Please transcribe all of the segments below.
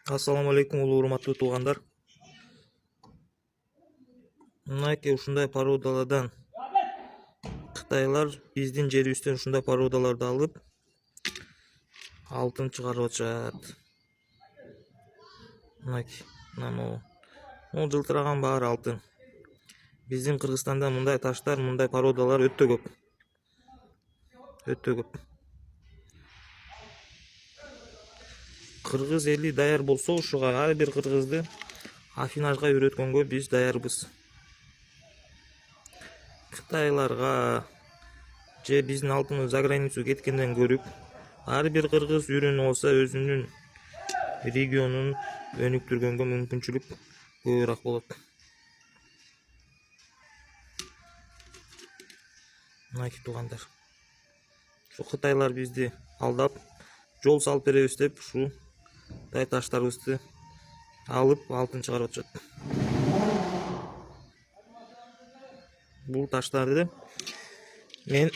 Ассаламу алейкум, улуу урматтуу туугандар. Мынакей ушундай породалардан Кытайлар биздин жерибизден ушундай породаларды алып алтын чыгарып атышат. Мынакей, могу жылтыраган баары алтын. Биздин Кыргызстанда мындай таштар, мындай породалар өтө көп. Кыргыз эли даяр болсо, ушуга ар бир кыргызды афинажга үйрөткөнгө биз даярбыз. Кытайларга же биздин алтыныбыз заграницага кеткенден көрүп, ар бир кыргыз үйрөнүп алса, өзүнүн регионун өнүктүргөнгө мүмкүнчүлүк көбүрөөк болот. Мынакей туугандар, ушу кытайлар бизди алдап, жол салып беребиз деп ушундай таштарыбызды алып алтын чыгарып атышат. Бул таштарды мен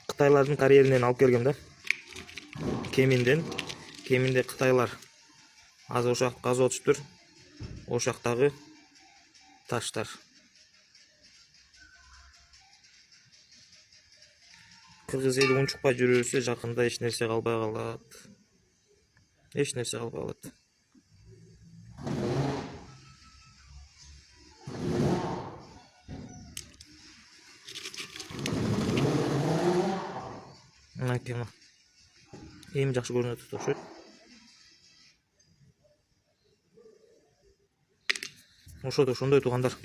Кытайлардын карьеринен алып келгем да. Кеминде Кытайлар азыр ошак казып атышыптыр. Ошактагы таштар. Кыргыз эли унчукпай жүрө берсе, жакында эч нерсе калбай калат. Мынакей эми жакшы көрүнүп атат окшойт. Ошондой туугандар.